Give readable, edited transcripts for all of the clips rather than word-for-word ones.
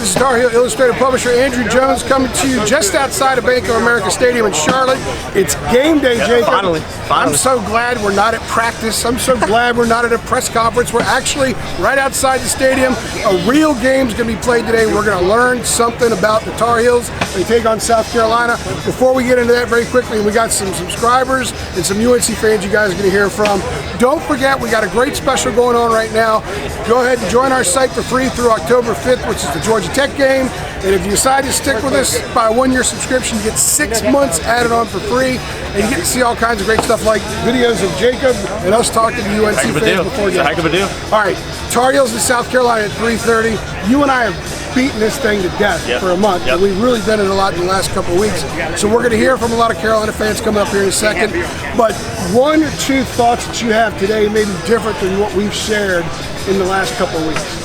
This is Tar Heel Illustrated publisher Andrew Jones coming to you just outside of Bank of America Stadium in Charlotte. It's game day, Jacob. Finally. I'm so glad we're not at practice. I'm so glad we're not at a press conference. We're actually right outside the stadium. A real game's going to be played today. We're going to learn something about the Tar Heels. They take on South Carolina. Before we get into that, very quickly, we got some subscribers and some UNC fans you guys are going to hear from. Don't forget, we got a great special going on right now. Go ahead and join our site for free through October 5th, which is the Georgia Tech game. And if you decide to stick with us, buy a one-year subscription, you get 6 months added on for free. And you get to see all kinds of great stuff like videos of Jacob and us talking to UNC fans before games. It's a heck of a deal. All right, Tar Heels in South Carolina at 3:30. You and I have beaten this thing to death for a month, and we've really done it a lot in the last couple of weeks. So we're going to hear from a lot of Carolina fans coming up here in a second. But one or two thoughts that you have today may be different than what we've shared in the last couple of weeks.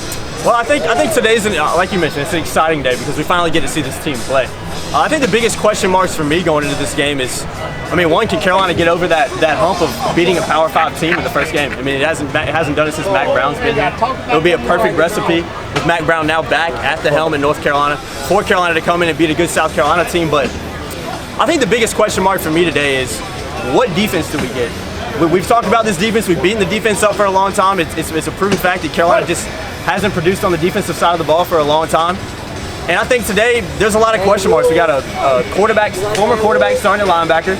Well, I think today's, like you mentioned, it's an exciting day because we finally get to see this team play. I think the biggest question marks for me going into this game is, one, can Carolina get over that hump of beating a Power 5 team in the first game? It hasn't done it since Mack Brown's been here. It would be a perfect recipe with Mack Brown now back at the helm in North Carolina for Carolina to come in and beat a good South Carolina team. But I think the biggest question mark for me today is, what defense do we get? We've talked about this defense. We've beaten the defense up for a long time. It's a proven fact that Carolina just hasn't produced on the defensive side of the ball for a long time. And I think today there's a lot of question marks. We got a former quarterback starting at linebacker.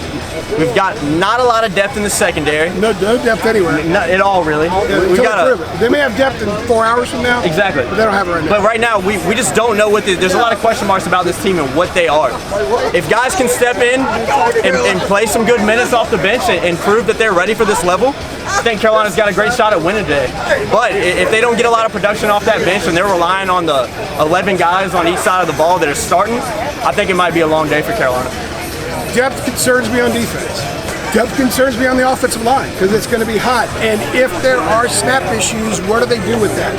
We've got not a lot of depth in the secondary. No depth anywhere. Not at all, really. They may have depth in 4 hours from now. Exactly. But they don't have it right now. But right now, we just don't know there's a lot of question marks about this team and what they are. If guys can step in and play some good minutes off the bench and prove that they're ready for this level, I think Carolina's got a great shot at winning today. But if they don't get a lot of production off that bench and they're relying on the 11 guys on each side of the ball that are starting, I think it might be a long day for Carolina. Depth concerns me on defense. Depth concerns me on the offensive line because it's going to be hot. And if there are snap issues, what do they do with that?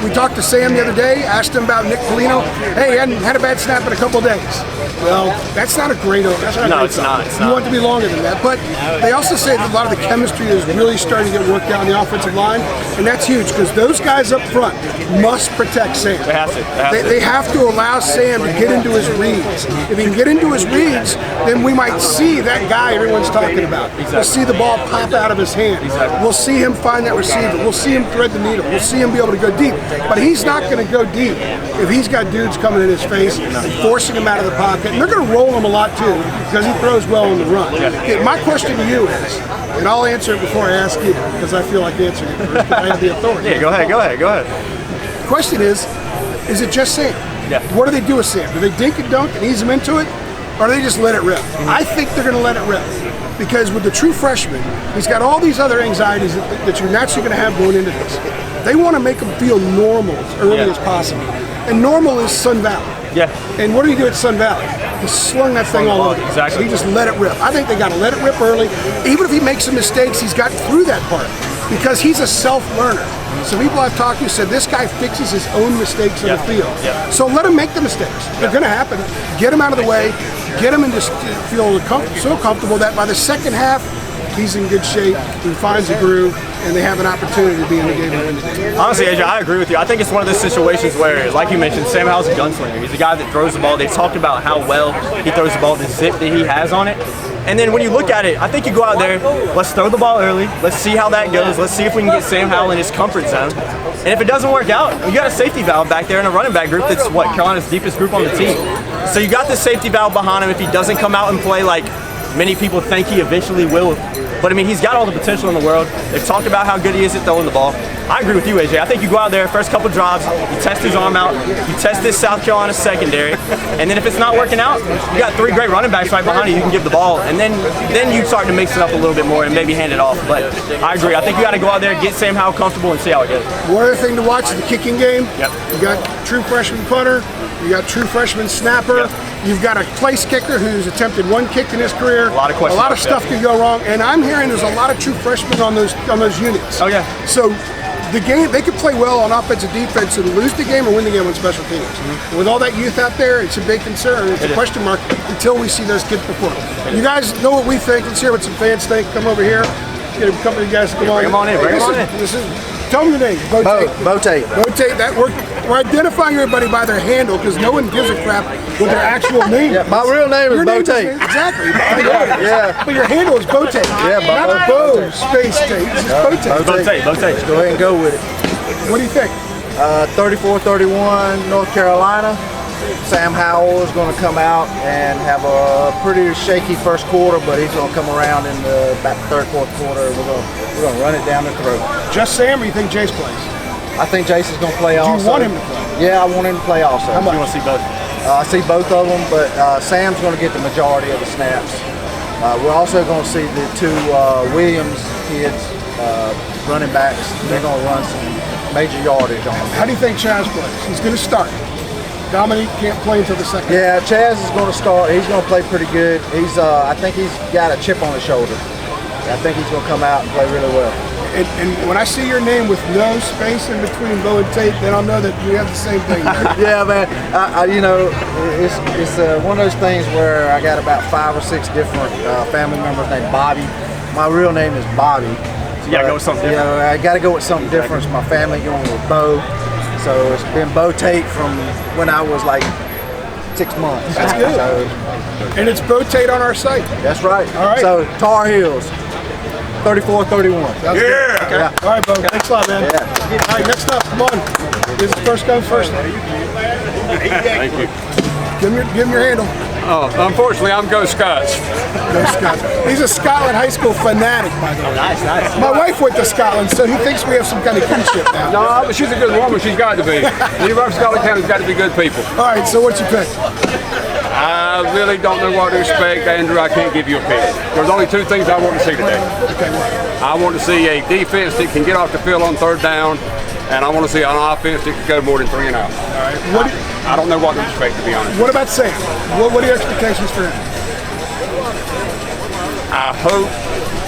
We talked to Sam the other day, asked him about Nick Polino. Hey, he hadn't had a bad snap in a couple of days. Well, that's not a great sign. No, it's not. You want it to be longer than that. But they also say that a lot of the chemistry is really starting to get worked out on the offensive line. And that's huge because those guys up front must protect Sam. They have to. They have to allow Sam to get into his reads. If he can get into his reads, then we might see that guy everyone's talking about. Exactly. We'll see the ball pop out of his hand. Exactly. We'll see him find that receiver. We'll see him thread the needle. We'll see him be able to go deep. But he's not going to go deep if he's got dudes coming in his face and forcing him out of the pocket. And they're going to roll him a lot too because he throws well on the run. Okay, my question to you is, and I'll answer it before I ask you because I feel like answering it first because I have the authority. Yeah, go ahead. The question is it just Sam? Yeah. What do they do with Sam? Do they dink and dunk and ease him into it? Or do they just let it rip? I think they're going to let it rip. Because with the true freshman, he's got all these other anxieties that you're naturally going to have going into this. They want to make him feel normal as early as possible. And normal is Sun Valley. Yeah. And what did he do at Sun Valley? He slung that thing all over. Exactly. So he just let it rip. I think they got to let it rip early. Even if he makes some mistakes, he's gotten through that part. Because he's a self-learner. So people I've talked to said this guy fixes his own mistakes on the field. Yeah. So let him make the mistakes. They're going to happen. Get him out of the way. Get him into feel so comfortable that by the second half, he's in good shape. He finds a groove, and they have an opportunity to be in the game and win the game. Honestly, AJ, I agree with you. I think it's one of those situations where, like you mentioned, Sam Howell's a gunslinger. He's a guy that throws the ball. They've talked about how well he throws the ball, the zip that he has on it. And then when you look at it, I think you go out there, let's throw the ball early, let's see how that goes, let's see if we can get Sam Howell in his comfort zone. And if it doesn't work out, you got a safety valve back there and a running back group that's Carolina's deepest group on the team. So you got the safety valve behind him if he doesn't come out and play like many people think he eventually will. But he's got all the potential in the world. They've talked about how good he is at throwing the ball. I agree with you, AJ. I think you go out there, first couple drives, you test his arm out, you test this South Carolina secondary, and then if it's not working out, you got 3 great running backs right behind you can give the ball, and then you start to mix it up a little bit more and maybe hand it off. But I agree. I think you got to go out there, get Sam Howell comfortable, and see how it goes. One other thing to watch is the kicking game. Yep. You got true freshman punter. You got true freshman snapper. Yep. You've got a place kicker who's attempted 1 kick in his career. A lot of questions. A lot of stuff can go wrong, and I'm hearing there's a lot of true freshmen on those units. Oh yeah. So the game, they could play well on offensive defense and lose the game or win the game on special teams. Mm-hmm. With all that youth out there, it's a big concern. It's a question mark until we see those kids perform. You guys know what we think. Let's hear what some fans think. Come over here. Get a couple of you guys to come on. Bring them on in. Bring them on in. This is Tell them your name. Botate. Botate. That we're identifying everybody by their handle because no one gives a crap what their actual name is. My real name is Botate. Exactly. Yeah. But your handle is Botate. Yeah, not Bo Space Tate. This is Botate. Botate. Let's go ahead and go with it. What do you think? 34-31, North Carolina. Sam Howell is going to come out and have a pretty shaky first quarter, but he's going to come around in the back third, fourth quarter. We're going to run it down the throat. Just Sam, or you think Jace plays? I think Jason's going to play also. Do you want him to play? Yeah, I want him to play also. How much? You want to see both? I see both of them, but Sam's going to get the majority of the snaps. We're also going to see the two Williams kids, running backs. They're going to run some major yardage on them. How do you think Chaz plays? He's going to start. Dominique can't play until the second. Yeah, Chaz is going to start. He's going to play pretty good. I think he's got a chip on his shoulder. I think he's going to come out and play really well. And when I see your name with no space in between Bo and Tate, then I'll know that you have the same thing. Yeah, man. It's one of those things where I got about 5 or 6 different family members named Bobby. My real name is Bobby. You gotta go with something different. You know, I got to go with something different. So my family going with Bo. So it's been Bo Tate from when I was like 6 months. That's good. So, And it's Bo Tate on our site. that's right. All right. So Tar Heels, 34-31. That's good. Okay. Yeah. All right, Bo. Thanks a lot, man. Yeah. All right, next up, come on. This is first come, first. Thank you. Give him your handle. Oh, unfortunately, I'm Go Scots. Go Scott. He's a Scotland high school fanatic, by the way. Nice. My wife went to Scotland, so he thinks we have some kind of kinship now. No, but she's a good woman. She's got to be. The University of Scotland County's got to be good people. All right, so what's your pick? I really don't know what to expect, Andrew. I can't give you a pick. There's only 2 things I want to see today. Okay, I want to see a defense that can get off the field on third down, and I want to see an offense that can go more than 3 and out. all right. I don't know what to expect, to be honest. What about Sam? What are your expectations for him? I hope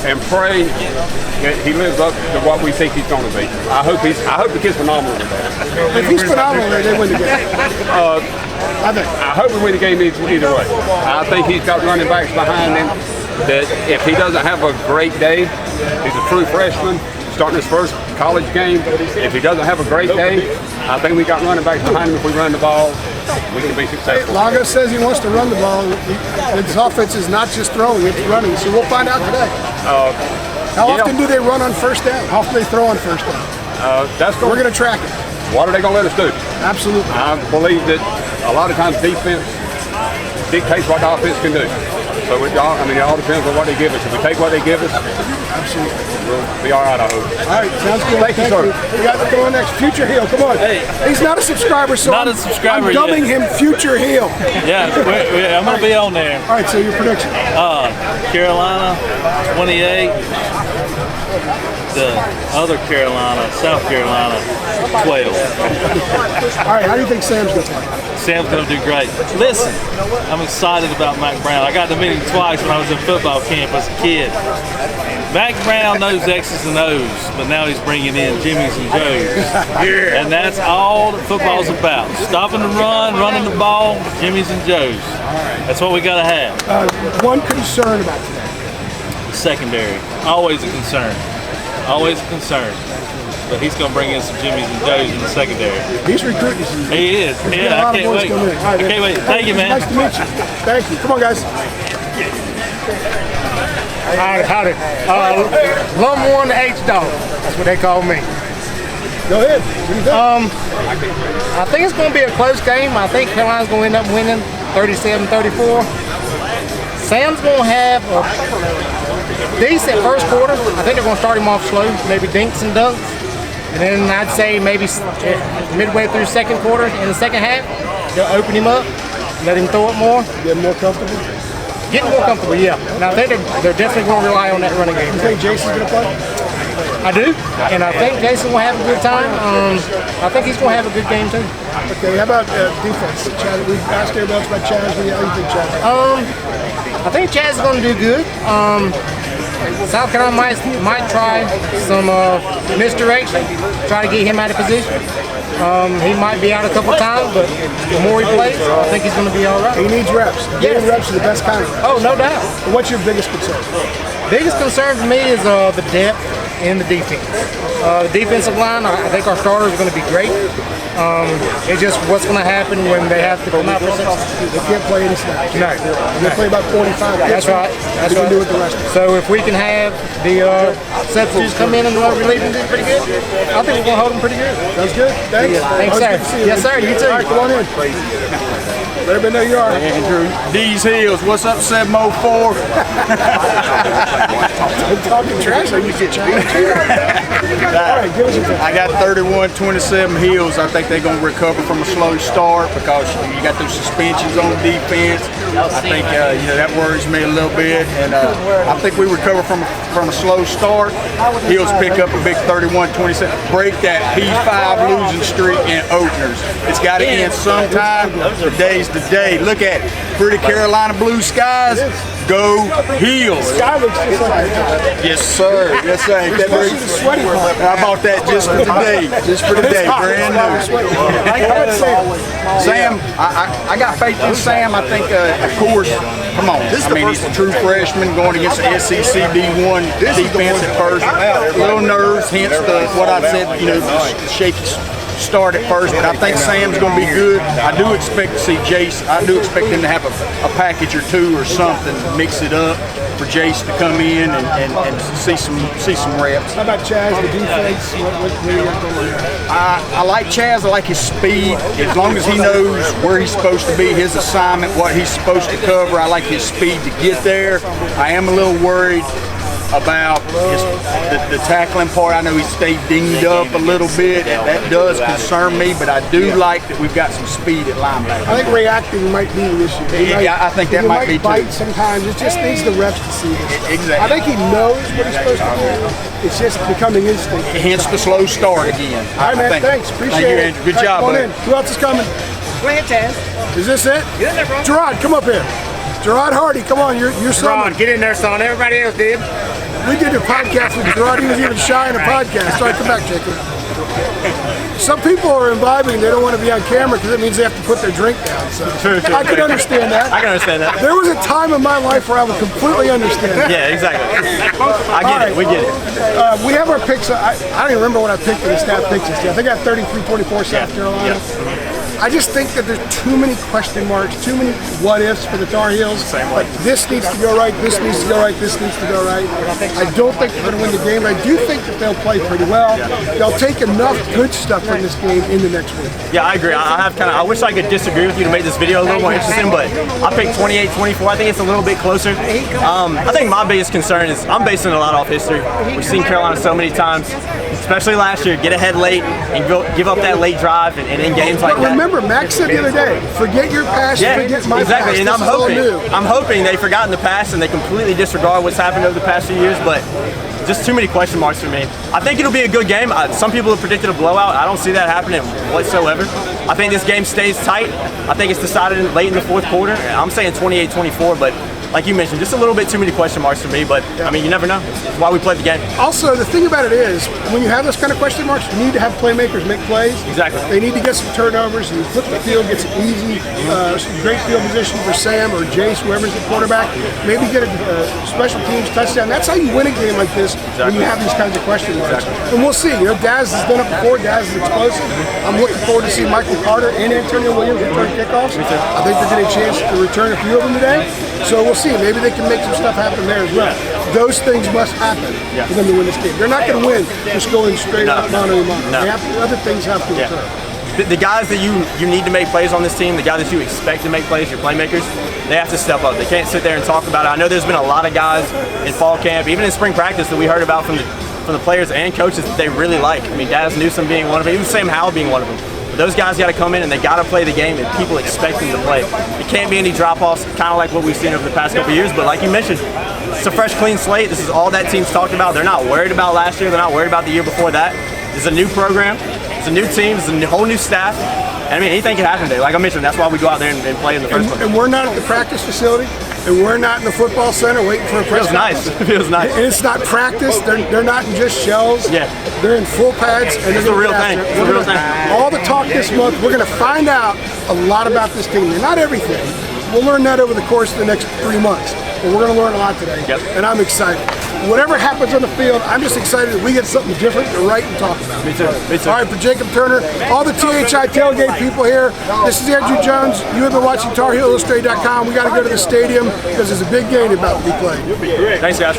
and pray that he lives up to what we think he's going to be. I hope the kid's phenomenal today. If he's phenomenal, they win the game. I think. I hope we win the game either way. I think he's got running backs behind him that if he doesn't have a great day, he's a true freshman starting his first college game. If he doesn't have a great day, I think we got running backs behind him. If we run the ball, we can be successful. Lago says he wants to run the ball. His offense is not just throwing, it's running. So we'll find out today. How often do they run on first down? How often do they throw on first down? We're going to track it. What are they going to let us do? Absolutely. I believe that a lot of times defense dictates what the offense can do. So it all depends on what they give us. If we take what they give us, Absolutely. we'll be all right, I hope. All right, sounds good. Thank you, sir. We got to go on next. Future Heel, come on. Hey. He's not a subscriber, so Not a subscriber I'm dubbing him Future Heel. Yeah, I'm going to be on there. All right, so your prediction. Carolina, 28. The other Carolina, South Carolina, 12. All right, how do you think Sam's going to play? Sam's going to do great. Listen, I'm excited about Mac Brown. I got to meet him twice when I was in football camp as a kid. Mac Brown knows X's and O's, but now he's bringing in Jimmy's and Joe's. And that's all that football's about. Stopping the run, running the ball, Jimmy's and Joe's. That's what we got to have. One concern about today. Secondary, always a concern. Always a concern. But he's going to bring in some Jimmy's and Joe's in the secondary. He's recruiting some. He is. Yeah, I can't wait. I can't wait. Thank you, man. Nice to meet you. Thank you. Come on, guys. Howdy. Lumber one, the H-Dog. That's what they call me. Go ahead. What do you think? I think it's going to be a close game. I think Carolina's going to end up winning 37-34. Sam's going to have a decent first quarter. I think they're going to start him off slow, maybe dinks and dunks. And then I'd say maybe midway through second quarter, in the second half, they'll open him up, let him throw it more. Get more comfortable. Getting more comfortable, yeah. And I think they're definitely going to rely on that running game. You think Jason's going to play? I do, and I think Jason will have a good time. I think he's going to have a good game too. Okay, how about defense? Chaz, we asked everybody else about Chaz. How do you think Chaz? I think Chaz is going to do good. South Carolina might try some misdirection, try to get him out of position. He might be out a couple times, but the more he plays, I think he's going to be all right. He needs reps. Getting reps is the best kind of reps. Oh, no doubt. What's your biggest concern? Biggest concern for me is the depth. and the defense. The defensive line, I think our starters are going to be great. It's just what's going to happen when they have to come out for 6. They can't play any snaps. No. They play about 45. That's right. That's They right. can do it the rest of it. So if we can have the substitutes come in and relieve them pretty good, I think we're going to hold them pretty good. Sounds good. Thanks. Thanks, Always sir. good to see you. Yes, sir. You too. All right, come on in. Let everybody know you are. Andrew, D's Hills, what's up, 704? I'm talking trash. I used to change. All right, give us your pick. I got 31-27 Hills. I think they're going to recover from a slow start because you got those suspensions on defense. I think that worries me a little bit, and I think we recover from a slow start. Hills pick up a big 31-27, break that P5 losing streak in openers. It's got to end sometime. Today's the day. Look at it. Pretty Carolina blue skies. Go Heels. Sky looks just like Yes, sir. Yes, sir. Ain't that especially the sweaty part. I bought that just for today. Just for today. Brand new. Sam, I got faith in Sam. I think, of course, come on. I mean, he's a true freshman going against the SEC D1 defense at first. A little nerves, hence what I said, shaky start at first, but I think Sam's going to be good. I do expect to see Jace. I do expect him to have a package or two or something, mix it up for Jace to come in and see some reps. How about Chaz, the defense? What do you got going on? I like Chaz. I like his speed. As long as he knows where he's supposed to be, his assignment, what he's supposed to cover, I like his speed to get there. I am a little worried about the tackling part. I know he stayed dinged up a little bit. That does concern me, but I do like that we've got some speed at linebacker. I think reacting might be the issue. Yeah, I think that might be too. Bite sometimes. It just needs the reps to see this. Exactly. I think he knows what he's supposed to do. It's just becoming instinct. Hence the slow start again. All right, man. Thanks. Appreciate Thank you, Andrew. Good job, Come on bud. in. Who else is coming? Is this it? Gerard, come up here. Gerard Hardy, come on. You're Ron, get in there, son. Everybody else did. We did a podcast with Gerard. He was even shy in a podcast. All right, come back, Jacob. Some people are imbibing. They don't want to be on camera because it means they have to put their drink down. So I can understand that. I can understand that. There was a time in my life where I would completely understand that. Yeah, exactly. I get it. We get it. We have our picks. I don't even remember what I picked in the staff picks. I think I got 33-24 South Carolina. I just think that there's too many question marks, too many what ifs for the Tar Heels. Like this needs to go right, this needs to go right, this needs to go right. I don't think they're going to win the game. I do think that they'll play pretty well. They'll take enough good stuff from this game in the next week. Yeah, I agree. I wish I could disagree with you to make this video a little more interesting, but I picked 28-24. I think it's a little bit closer. I think my biggest concern is I'm basing it a lot off history. We've seen Carolina so many times, especially last year, get ahead late and give up that late drive and in games like that. Remember, Max said the other day, forget your past, forget my exactly. past. And I'm hoping they've forgotten the past and they completely disregard what's happened over the past few years, but just too many question marks for me. I think it'll be a good game. Some people have predicted a blowout. I don't see that happening whatsoever. I think this game stays tight. I think it's decided late in the fourth quarter. I'm saying 28-24, but like you mentioned, just a little bit too many question marks for me, but I mean, you never know. That's why we play the game. Also, the thing about it is, when you have those kind of question marks, you need to have playmakers make plays. Exactly. They need to get some turnovers and flip the field, get some easy, great field position for Sam or Jace, whoever's the quarterback. Maybe get a special teams touchdown. That's how you win a game like this, when you have these kinds of question marks. And we'll see. Daz has done it before. Daz is explosive. I'm looking forward to see Michael Carter and Antonio Williams return kickoffs. I think they're getting a chance to return a few of them today. So we'll see. Maybe they can make some stuff happen there as well. Those things must happen for them to win this game. They're not going to win just going straight up mano a mano. Other things have to occur. The guys that you need to make plays on this team, the guys that you expect to make plays, your playmakers, they have to step up. They can't sit there and talk about it. I know there's been a lot of guys in fall camp, even in spring practice, that we heard about from the players and coaches that they really like. I mean, Daz Newsome being one of them, even Sam Howell being one of them. Those guys got to come in and they got to play the game and people expect them to play. It can't be any drop-offs, kind of like what we've seen over the past couple of years, but like you mentioned, it's a fresh, clean slate. This is all that team's talked about. They're not worried about last year. They're not worried about the year before that. It's a new program. It's a new team. It's a whole new staff. And I mean, anything can happen today. Like I mentioned, that's why we go out there and play in the first place. And we're not at the practice facility. And we're not in the football center waiting for a press conference. It feels nice. And it's not practice. They're not in just shells. Yeah. They're in full pads. And it's the real thing. It's the real thing. All the talk this month, we're going to find out a lot about this team. Not everything. We'll learn that over the course of the next 3 months. But we're going to learn a lot today. Yep. And I'm excited. whatever happens on the field, I'm just excited that we get something different to write and talk about. Me too. Me too. All right, for Jacob Turner, all the THI Tailgate people here, this is Andrew Jones. You have been watching TarHeelIllustrated.com. We got to go to the stadium because there's a big game about to be played. Thanks, guys.